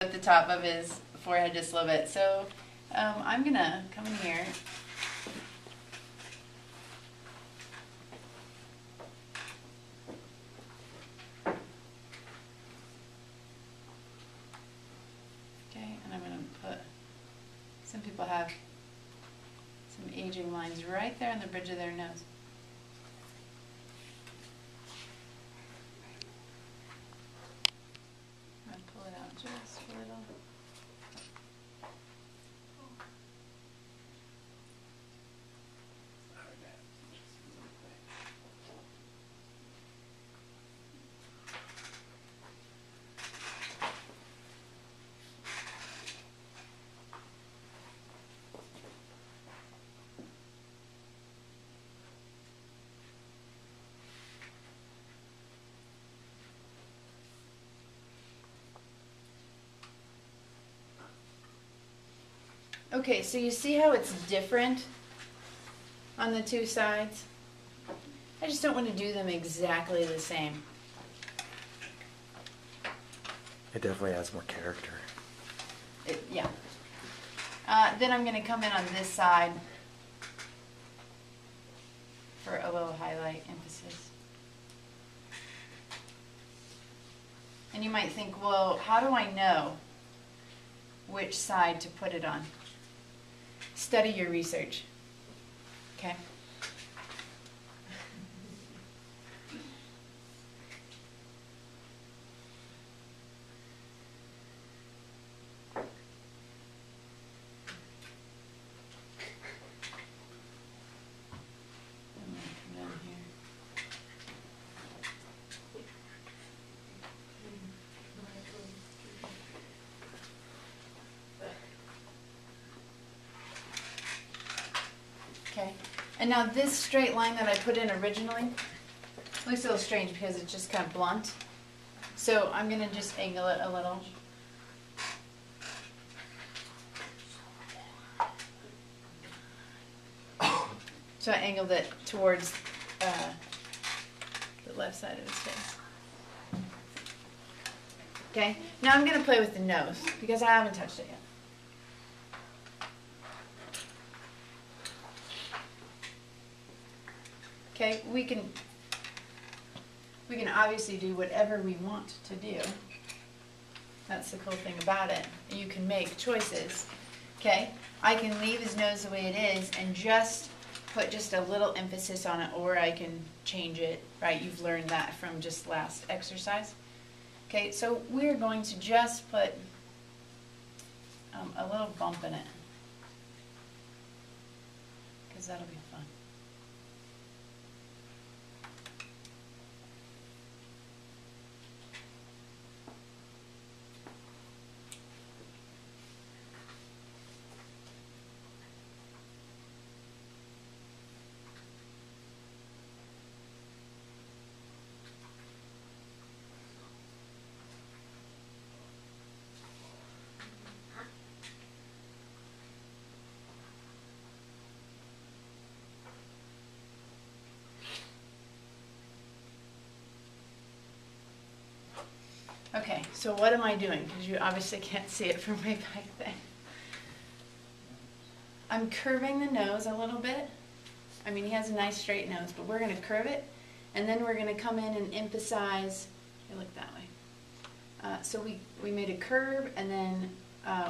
at the top of his forehead just a little bit. So I'm going to come in here. Okay, and I'm going to put, some people have some aging lines right there on the bridge of their nose. Pull it out just a little. Okay, so you see how it's different on the two sides? I just don't want to do them exactly the same. It definitely has more character. Yeah. Then I'm going to come in on this side for a little highlight emphasis. And you might think, well, how do I know which side to put it on? Study your research. Okay? Okay, and now this straight line that I put in originally looks a little strange because it's just kind of blunt. So I'm going to just angle it a little. So I angled it towards the left side of his face. Okay, now I'm going to play with the nose because I haven't touched it yet. Okay, we can obviously do whatever we want to do. That's the cool thing about it. You can make choices. Okay, I can leave his nose the way it is and just put just a little emphasis on it, or I can change it, right? You've learned that from just last exercise. Okay, so we're going to just put a little bump in it, because that'll be fun. Okay, so what am I doing? Because you obviously can't see it from way back there. I'm curving the nose a little bit. I mean, he has a nice straight nose, but we're going to curve it, and then we're going to come in and emphasize. You look that way. So we made a curve, and then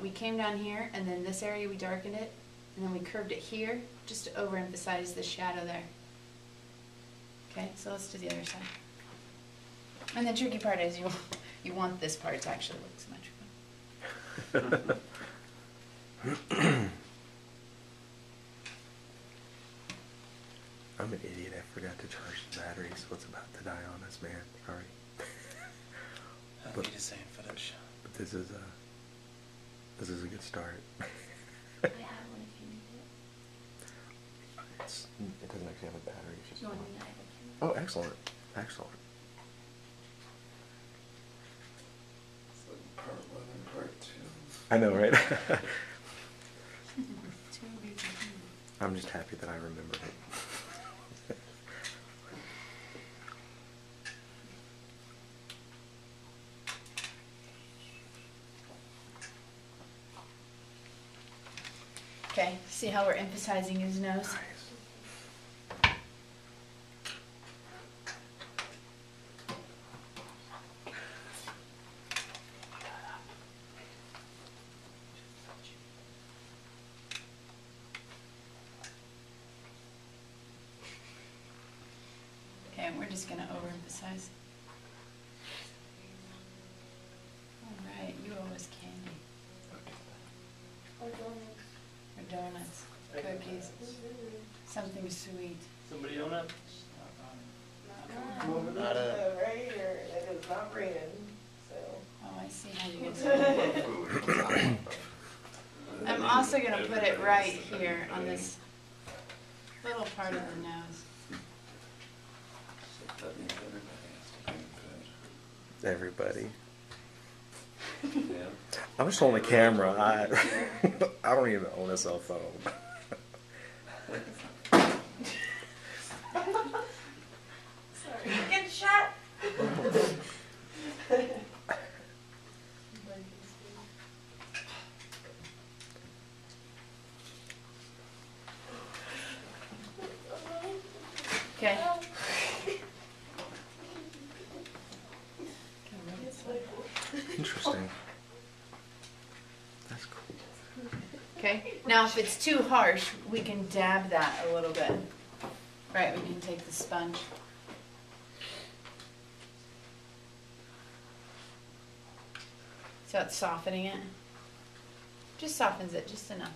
we came down here, and then this area we darkened it, and then we curved it here, just to overemphasize the shadow there. Okay, so let's do the other side. And the tricky part is you want this part to actually look symmetrical. I'm an idiot. I forgot to charge the battery, so it's about to die on us, man. Sorry. I'll be the same for that shot. But this is a good start. I have one if you need it. It doesn't actually have a battery. It's just You want on. me to have it? Oh, excellent. Excellent. It's like part 1 and part 2. I know, right? I'm just happy that I remembered it. Okay, see how we're emphasizing his nose? Nice. Okay, and we're just gonna overemphasize. All right, you owe us candy. Or donuts, cookies, something sweet. Somebody own it? Come over Not there. a- Right here, it is not raining, so. Oh, I see how you get started. I'm also gonna put it right here on this little part of the nose. That means everybody has to be fed. Everybody. I'm just on the camera. I don't even own a cell phone. Sorry. Get shot! Okay. Interesting. That's cool. Okay, now if it's too harsh, we can dab that a little bit. Right, we can take the sponge. So it's softening it. Just softens it just enough.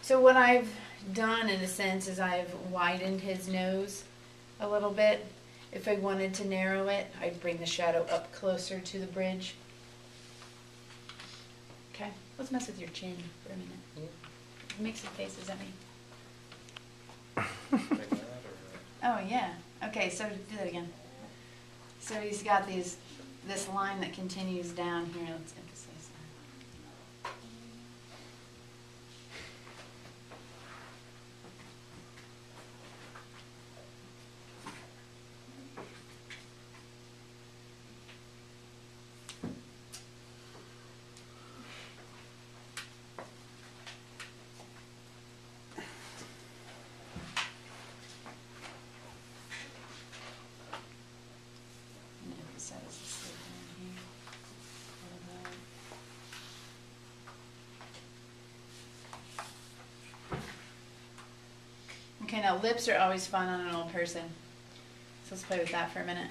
So what I've done in a sense is I've widened his nose a little bit. If I wanted to narrow it, I'd bring the shadow up closer to the bridge. Okay, let's mess with your chin for a minute. Make some faces at me. Oh yeah. Okay, so do that again. So he's got this line that continues down here. Let's emphasize that. And emphasize this little one here. A little bit. Okay, now lips are always fun on an old person. So let's play with that for a minute.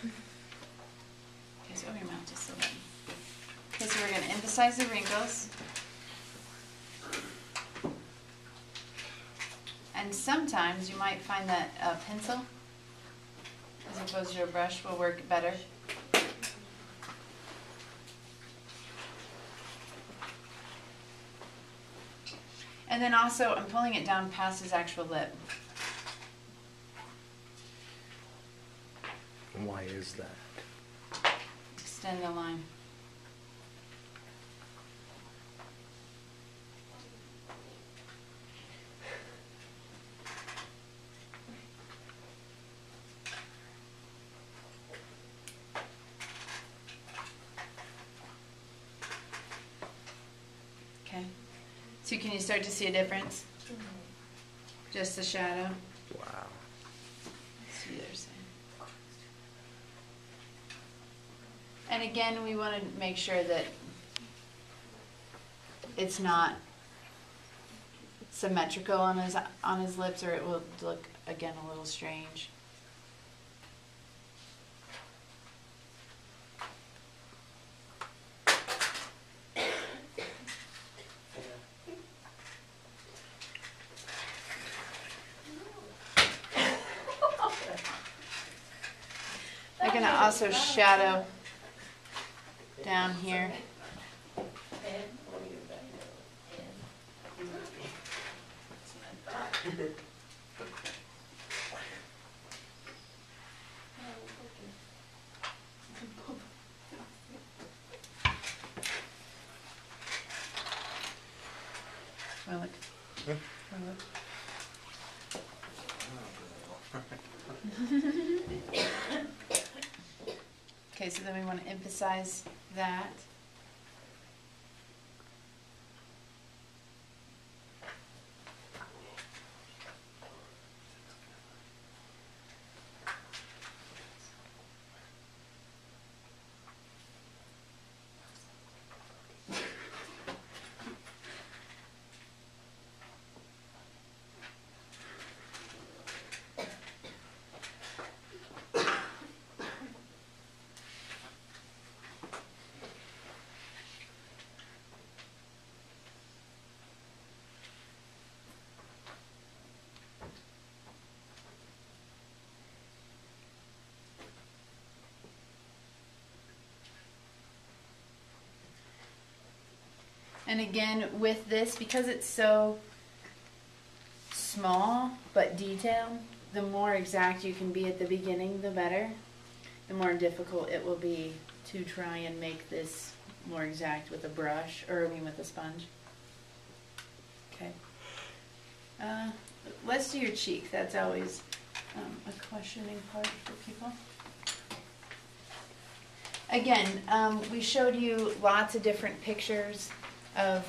Okay, so open your mouth just a little. Okay, so we're going to emphasize the wrinkles. And sometimes you might find that a pencil, as opposed to a brush, will work better. And then also, I'm pulling it down past his actual lip. Why is that? Extend the line. Okay. So can you start to see a difference? Just the shadow. Wow. See the other side. And again, we want to make sure that it's not symmetrical on his lips, or it will look again a little strange. I'm going to also shadow down here. Well, look. Well, look. Okay, so then we want to emphasize that. And again, with this, because it's so small but detailed, the more exact you can be at the beginning, the better. The more difficult it will be to try and make this more exact with a brush, or I mean with a sponge. Okay. Let's do your cheek. That's always a questioning part for people. Again, we showed you lots of different pictures of